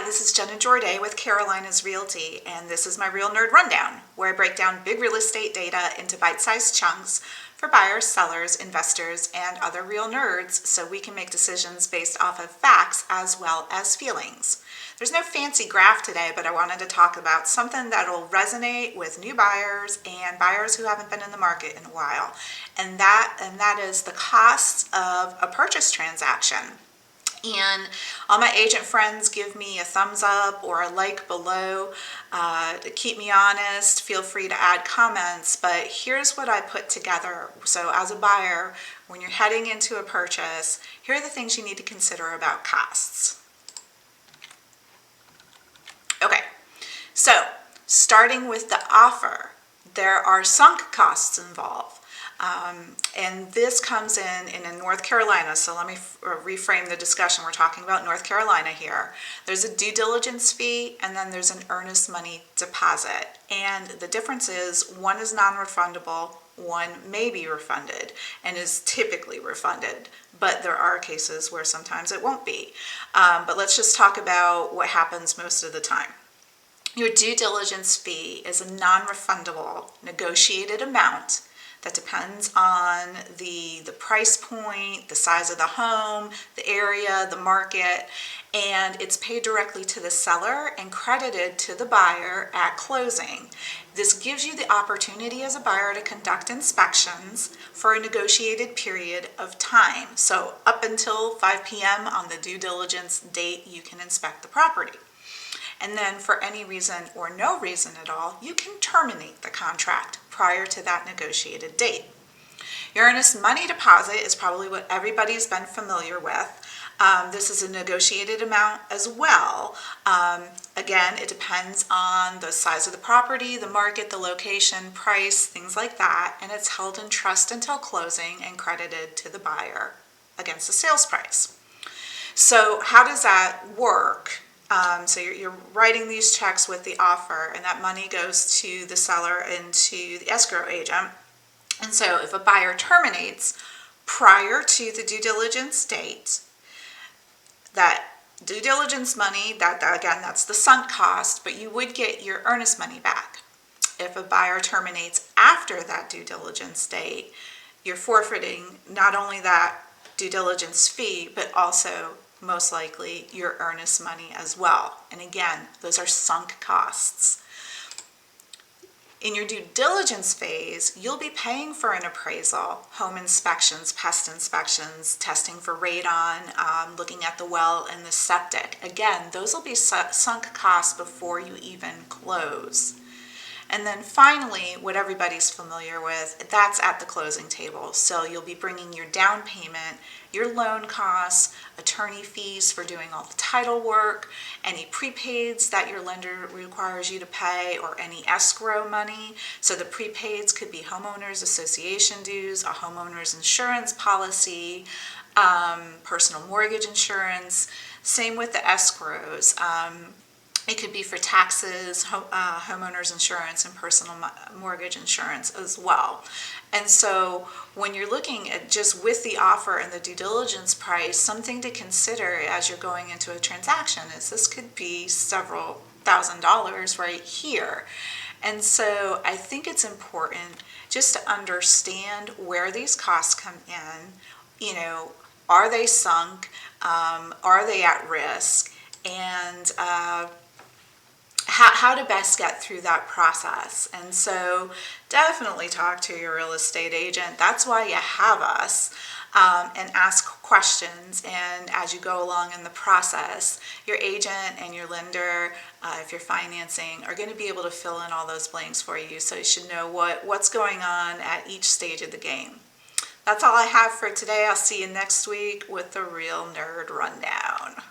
Hi, this is Jenna Jorday with Carolina's Realty, and this is my Real Nerd Rundown, where I break down big real estate data into bite-sized chunks for buyers, sellers, investors, and other real nerds so we can make decisions based off of facts as well as feelings. There's no fancy graph today, but I wanted to talk about something that'll resonate with new buyers and buyers who haven't been in the market in a while, and that is the cost of a purchase transaction. And all my agent friends give me a thumbs up or a like below to keep me honest. Feel free to add comments, but here's what I put together. So as a buyer, when you're heading into a purchase, here are the things you need to consider about costs. Okay, so starting with the offer, there are sunk costs involved. And this comes in North Carolina, so let me reframe the discussion. We're talking about North Carolina here. There's a due diligence fee, and then there's an earnest money deposit. And the difference is one is non-refundable, one may be refunded, and is typically refunded. But there are cases where sometimes it won't be. But let's just talk about what happens most of the time. Your due diligence fee is a non-refundable negotiated amount that depends on the price point, the size of the home, the area, the market, and it's paid directly to the seller and credited to the buyer at closing. This gives you the opportunity as a buyer to conduct inspections for a negotiated period of time. So up until 5 p.m. on the due diligence date, you can inspect the property. And then for any reason or no reason at all, you can terminate the contract prior to that negotiated date. Your earnest money deposit is probably what everybody's been familiar with. This is a negotiated amount as well. Again, it depends on the size of the property, the market, the location, price, things like that, and it's held in trust until closing and credited to the buyer against the sales price. So how does that work? So you're writing these checks with the offer, and that money goes to the seller and to the escrow agent. And so if a buyer terminates prior to the due diligence date, that due diligence money, that's the sunk cost, but you would get your earnest money back. If a buyer terminates after that due diligence date, you're forfeiting not only that due diligence fee, but also most likely your earnest money as well. And again, those are sunk costs. In your due diligence phase, you'll be paying for an appraisal, home inspections, pest inspections, testing for radon, looking at the well and the septic. Again, those will be sunk costs before you even close. And then finally, what everybody's familiar with, that's at the closing table. So you'll be bringing your down payment, your loan costs, attorney fees for doing all the title work, any prepaids that your lender requires you to pay, or any escrow money. So the prepaids could be homeowners association dues, a homeowner's insurance policy, personal mortgage insurance. Same with the escrows. It could be for taxes, homeowner's insurance, and personal mortgage insurance as well. And so when you're looking at just with the offer and the due diligence price, something to consider as you're going into a transaction is this could be several $1,000s right here. And so I think it's important just to understand where these costs come in. You know, are they sunk? Are they at risk? And how to best get through that process. And so definitely talk to your real estate agent. That's why you have us, and ask questions. And as you go along in the process, your agent and your lender, if you're financing, are going to be able to fill in all those blanks for you. So you should know what's going on at each stage of the game. That's all I have for today. I'll see you next week with the Real Nerd Rundown.